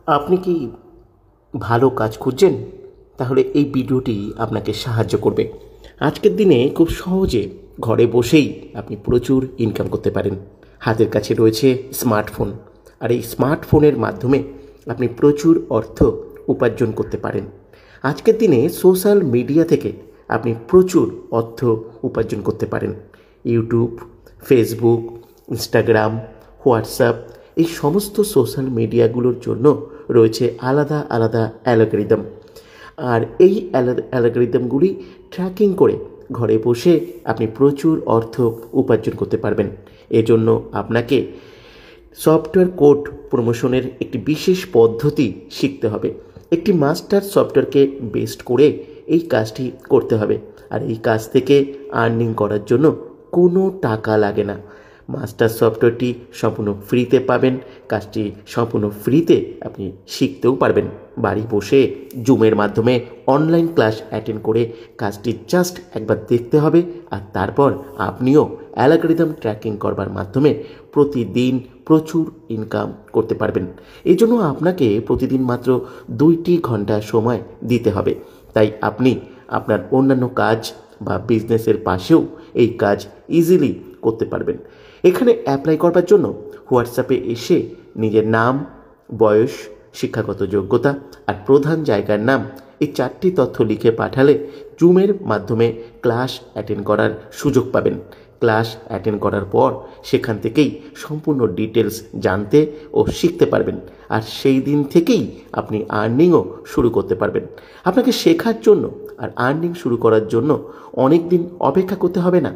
আপনি কি ভালো কাজ খুঁজছেন? তাহলে এই ভিডিওটি আপনাকে সাহায্য করবে। আজকের দিনে খুব সহজে ঘরে বসেই আপনি প্রচুর ইনকাম করতে পারেন। হাতের কাছে রয়েছে স্মার্টফোন, আর এই স্মার্টফোনের মাধ্যমে আপনি প্রচুর অর্থ উপার্জন করতে পারেন। আজকের দিনে সোশ্যাল মিডিয়া থেকে আপনি প্রচুর অর্থ উপার্জন করতে পারেন। ইউটিউব, ফেসবুক, ইনস্টাগ্রাম, হোয়াটসঅ্যাপ, এই সমস্ত সোশ্যাল মিডিয়াগুলোর জন্য রয়েছে আলাদা আলাদা অ্যালগরিদম। আর এই অ্যালগরিদমগুলি ট্র্যাকিং করে ঘরে বসে আপনি প্রচুর অর্থ উপার্জন করতে পারবেন। এজন্য আপনাকে সফটওয়্যার কোড প্রমোশনের একটি বিশেষ পদ্ধতি শিখতে হবে। একটি মাস্টার সফটওয়্যারকে বেস্ট করে এই কাজটি করতে হবে। আর এই কাজ থেকে আর্নিং করার জন্য কোনো টাকা লাগে না। মাস্টার সফটওয়্যারটি সম্পূর্ণ ফ্রিতে পাবেন। কাজটি সম্পূর্ণ ফ্রিতে আপনি শিখতেও পারবেন। বাড়ি বসে জুমের মাধ্যমে অনলাইন ক্লাস অ্যাটেন্ড করে কাজটি জাস্ট একবার দেখতে হবে, আর তারপর আপনিও অ্যালগরিদম ট্র্যাকিং করবার মাধ্যমে প্রতিদিন প্রচুর ইনকাম করতে পারবেন। এই জন্য আপনাকে প্রতিদিন মাত্র 2টি ঘন্টা সময় দিতে হবে। তাই আপনি আপনার অন্যান্য কাজ বা বিজনেসের পাশেও এই কাজ ইজিলি করতে পারবেন। এখানে অ্যাপ্লাই করবার জন্য হোয়াটসঅ্যাপে এসে নিজের নাম, বয়স, শিক্ষাগত যোগ্যতা আর প্রধান জায়গার নাম, এই 4টি তথ্য লিখে পাঠালে জুমের মাধ্যমে ক্লাস অ্যাটেন্ড করার সুযোগ পাবেন। ক্লাস অ্যাটেন্ড করার পর সেখান থেকেই সম্পূর্ণ ডিটেলস জানতে ও শিখতে পারবেন। আর সেই দিন থেকেই আপনি আর্নিংও শুরু করতে পারবেন। আপনাকে শেখার জন্য আর আর্নিং শুরু করার জন্য অনেক দিন অপেক্ষা করতে হবে না।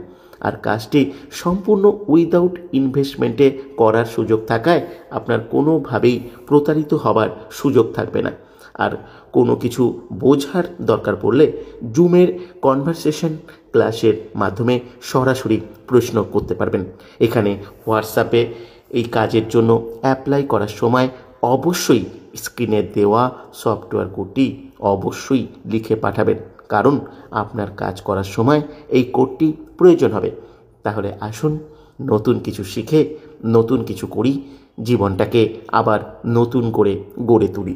আর কাজটি সম্পূর্ণ উইদাউট ইনভেস্টমেন্টে করার সুযোগ থাকায় আপনার কোনোভাবেই প্রতারিত হবার সুযোগ থাকবে না। আর কোনো কিছু বোঝার দরকার পড়লে জুমের কনভারসেশন ক্লাসের মাধ্যমে সরাসরি প্রশ্ন করতে পারবেন। এখানে হোয়াটসঅ্যাপে এই কাজের জন্য অ্যাপ্লাই করার সময় অবশ্যই স্ক্রিনে দেওয়া সফটওয়্যার কোডটি অবশ্যই লিখে পাঠাবেন, কারণ আপনার কাজ করার সময় এই কোডটি প্রয়োজন হবে। তাহলে আসুন নতুন কিছু শিখে নতুন কিছু করি, জীবনটাকে আবার নতুন করে গড়ে তুলি।